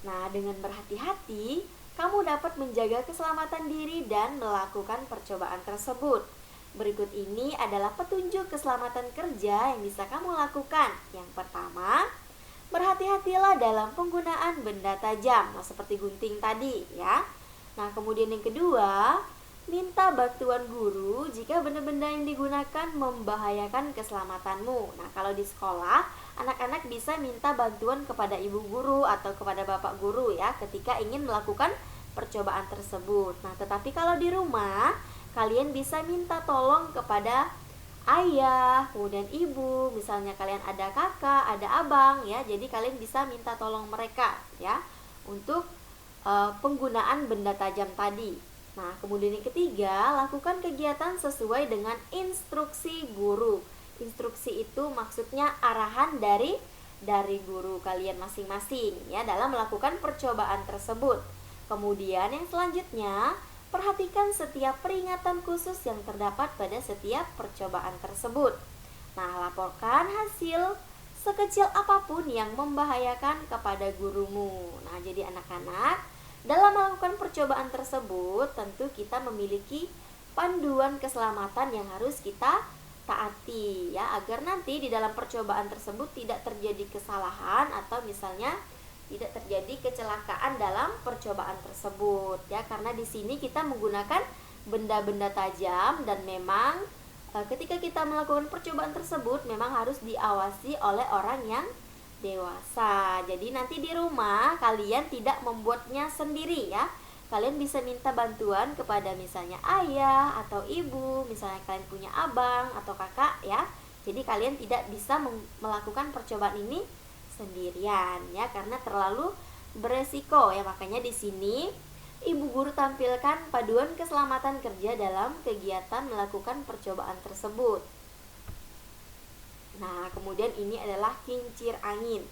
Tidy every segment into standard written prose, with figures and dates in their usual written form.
Nah, dengan berhati-hati, kamu dapat menjaga keselamatan diri dan melakukan percobaan tersebut. Berikut ini adalah petunjuk keselamatan kerja yang bisa kamu lakukan. Yang pertama, berhati-hatilah dalam penggunaan benda tajam, nah, seperti gunting tadi ya. Nah, kemudian yang kedua, minta bantuan guru jika benda-benda yang digunakan membahayakan keselamatanmu. Nah, kalau di sekolah, anak-anak bisa minta bantuan kepada ibu guru atau kepada bapak guru ya ketika ingin melakukan percobaan tersebut. Nah, tetapi kalau di rumah, kalian bisa minta tolong kepada ayah, kemudian ibu, misalnya kalian ada kakak, ada abang ya. Jadi kalian bisa minta tolong mereka ya untuk penggunaan benda tajam tadi. Nah, kemudian yang ketiga, lakukan kegiatan sesuai dengan instruksi guru. Instruksi itu maksudnya arahan dari guru kalian masing-masing ya dalam melakukan percobaan tersebut. Kemudian yang selanjutnya, perhatikan setiap peringatan khusus yang terdapat pada setiap percobaan tersebut. Nah, laporkan hasil sekecil apapun yang membahayakan kepada gurumu. Nah, jadi anak-anak, dalam melakukan percobaan tersebut, tentu kita memiliki panduan keselamatan yang harus kita taati ya, agar nanti di dalam percobaan tersebut tidak terjadi kesalahan atau misalnya tidak terjadi kecelakaan dalam percobaan tersebut ya, karena di sini kita menggunakan benda-benda tajam dan memang ketika kita melakukan percobaan tersebut memang harus diawasi oleh orang yang dewasa. Jadi nanti di rumah kalian tidak membuatnya sendiri ya. Kalian bisa minta bantuan kepada misalnya ayah atau ibu, misalnya kalian punya abang atau kakak ya. Jadi kalian tidak bisa melakukan percobaan ini sendirian ya, karena terlalu beresiko ya. Makanya di sini ibu guru tampilkan paduan keselamatan kerja dalam kegiatan melakukan percobaan tersebut. Nah, kemudian ini adalah kincir angin.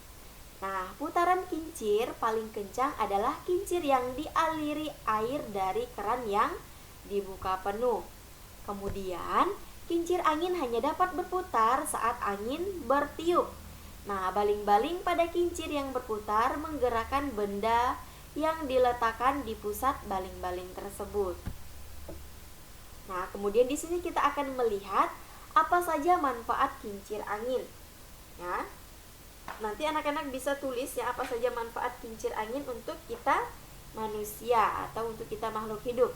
Nah, putaran kincir paling kencang adalah kincir yang dialiri air dari keran yang dibuka penuh. Kemudian, kincir angin hanya dapat berputar saat angin bertiup. Nah, baling-baling pada kincir yang berputar menggerakkan benda yang diletakkan di pusat baling-baling tersebut. Nah, kemudian di sini kita akan melihat apa saja manfaat kincir angin ya. Nanti anak-anak bisa tulis ya apa saja manfaat kincir angin untuk kita manusia atau untuk kita makhluk hidup.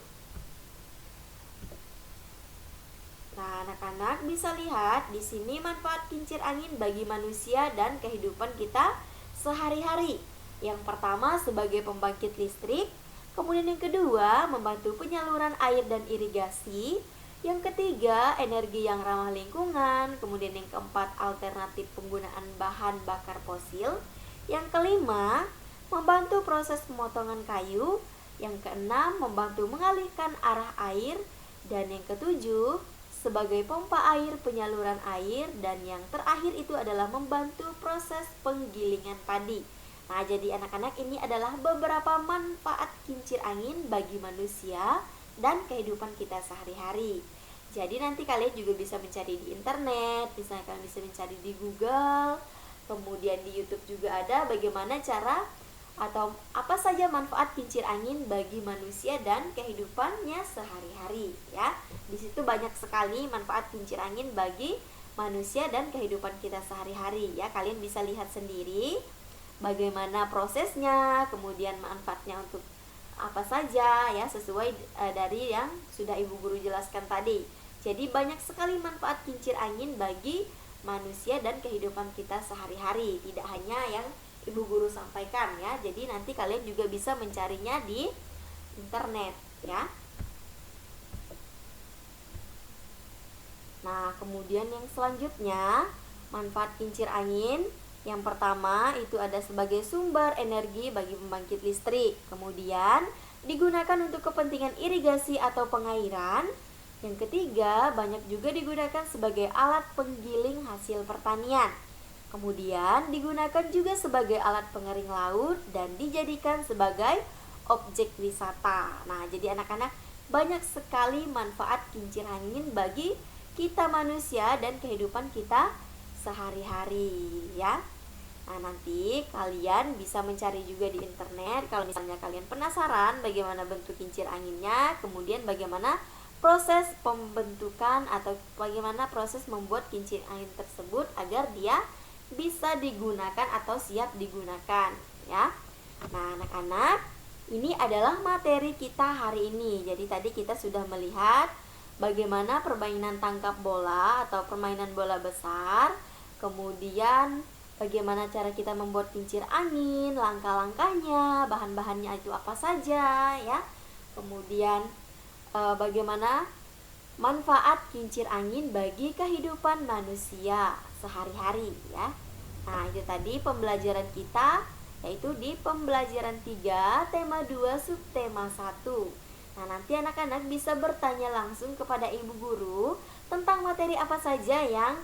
Nah, anak-anak bisa lihat di sini manfaat kincir angin bagi manusia dan kehidupan kita sehari-hari. Yang pertama sebagai pembangkit listrik, kemudian yang kedua membantu penyaluran air dan irigasi, yang ketiga energi yang ramah lingkungan, kemudian yang keempat alternatif penggunaan bahan bakar fosil, yang kelima membantu proses pemotongan kayu, yang keenam membantu mengalihkan arah air, dan yang ketujuh sebagai pompa air penyaluran air, dan yang terakhir itu adalah membantu proses penggilingan padi. Nah, jadi anak-anak ini adalah beberapa manfaat kincir angin bagi manusia dan kehidupan kita sehari-hari. Jadi nanti kalian juga bisa mencari di internet, misalnya kalian bisa mencari di Google, kemudian di YouTube juga ada bagaimana cara atau apa saja manfaat kincir angin bagi manusia dan kehidupannya sehari-hari ya. Di situ banyak sekali manfaat kincir angin bagi manusia dan kehidupan kita sehari-hari ya. Kalian bisa lihat sendiri bagaimana prosesnya, kemudian manfaatnya untuk apa saja ya, sesuai dari yang sudah ibu guru jelaskan tadi. Jadi banyak sekali manfaat kincir angin bagi manusia dan kehidupan kita sehari-hari, tidak hanya yang ibu guru sampaikan ya. Jadi nanti kalian juga bisa mencarinya di internet ya. Nah, kemudian yang selanjutnya manfaat kincir angin. Yang pertama itu ada sebagai sumber energi bagi pembangkit listrik. Kemudian digunakan untuk kepentingan irigasi atau pengairan. Yang ketiga, banyak juga digunakan sebagai alat penggiling hasil pertanian. Kemudian digunakan juga sebagai alat pengering laut dan dijadikan sebagai objek wisata. Nah, jadi anak-anak banyak sekali manfaat kincir angin bagi kita manusia dan kehidupan kita sehari-hari ya. Nah, nanti kalian bisa mencari juga di internet kalau misalnya kalian penasaran bagaimana bentuk kincir anginnya, kemudian bagaimana proses pembentukan atau bagaimana proses membuat kincir angin tersebut agar dia bisa digunakan atau siap digunakan, ya. Nah, anak-anak, ini adalah materi kita hari ini. Jadi tadi kita sudah melihat bagaimana permainan tangkap bola atau permainan bola besar, kemudian bagaimana cara kita membuat kincir angin, langkah-langkahnya, bahan-bahannya itu apa saja, ya. Kemudian bagaimana manfaat kincir angin bagi kehidupan manusia sehari-hari, ya. Nah, itu tadi pembelajaran kita, yaitu di pembelajaran 3 tema 2 subtema 1. Nah, nanti anak-anak bisa bertanya langsung kepada ibu guru tentang materi apa saja yang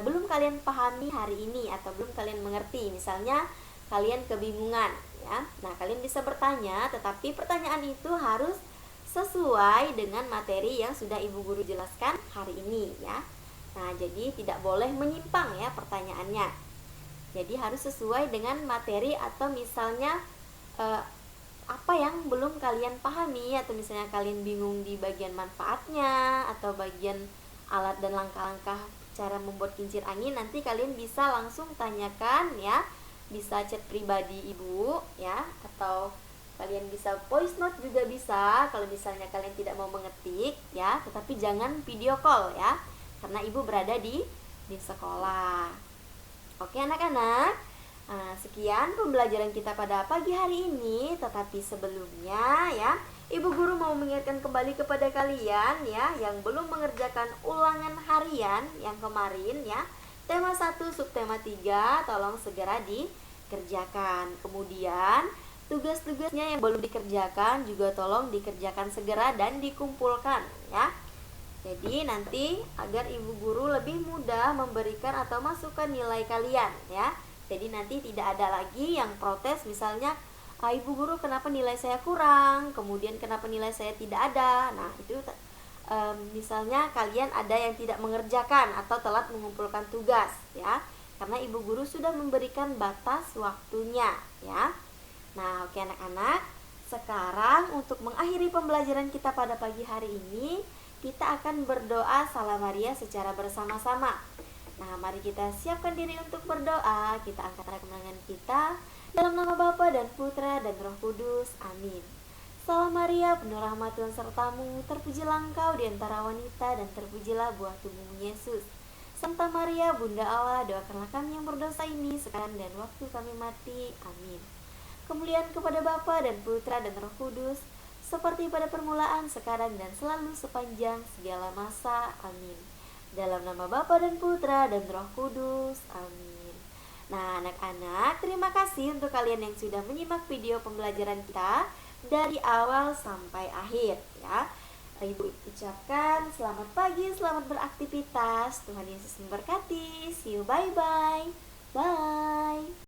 belum kalian pahami hari ini atau belum kalian mengerti. Misalnya kalian kebingungan, ya. Nah, kalian bisa bertanya, tetapi pertanyaan itu harus sesuai dengan materi yang sudah ibu guru jelaskan hari ini, ya. Nah, jadi tidak boleh menyimpang ya pertanyaannya. Jadi harus sesuai dengan materi atau misalnya apa yang belum kalian pahami atau misalnya kalian bingung di bagian manfaatnya atau bagian alat dan langkah-langkah cara membuat kincir angin, nanti kalian bisa langsung tanyakan ya, bisa chat pribadi ibu ya, atau kalian bisa voice note juga bisa kalau misalnya kalian tidak mau mengetik ya, tetapi jangan video call ya, karena ibu berada di sekolah. Oke anak-anak, sekian pembelajaran kita pada pagi hari ini. Tetapi sebelumnya ya, ibu guru mau mengingatkan kembali kepada kalian ya, yang belum mengerjakan ulangan harian yang kemarin ya, tema 1 subtema 3 tolong segera dikerjakan. Kemudian tugas-tugasnya yang belum dikerjakan juga tolong dikerjakan segera dan dikumpulkan ya. Jadi nanti agar ibu guru lebih mudah memberikan atau masukkan nilai kalian ya. Jadi nanti tidak ada lagi yang protes misalnya, ibu guru kenapa nilai saya kurang, kemudian kenapa nilai saya tidak ada. Nah itu misalnya kalian ada yang tidak mengerjakan atau telat mengumpulkan tugas ya, karena ibu guru sudah memberikan batas waktunya ya. Nah oke anak-anak, sekarang untuk mengakhiri pembelajaran kita pada pagi hari ini, kita akan berdoa Salam Maria secara bersama-sama. Nah, mari kita siapkan diri untuk berdoa. Kita angkat tangan kita dalam nama Bapa dan Putra dan Roh Kudus. Amin. Salam Maria, penuh rahmat Tuhan sertamu, terpujilah engkau di antara wanita dan terpujilah buah tubuhmu Yesus. Santa Maria, Bunda Allah, doakanlah kami yang berdosa ini sekarang dan waktu kami mati. Amin. Kemuliaan kepada Bapa dan Putra dan Roh Kudus, seperti pada permulaan, sekarang dan selalu sepanjang segala masa. Amin. Dalam nama Bapa dan Putra dan Roh Kudus. Amin. Nah anak-anak, terima kasih untuk kalian yang sudah menyimak video pembelajaran kita dari awal sampai akhir ya. Ibu ucapkan selamat pagi, selamat beraktivitas. Tuhan Yesus memberkati. See you, bye-bye. Bye.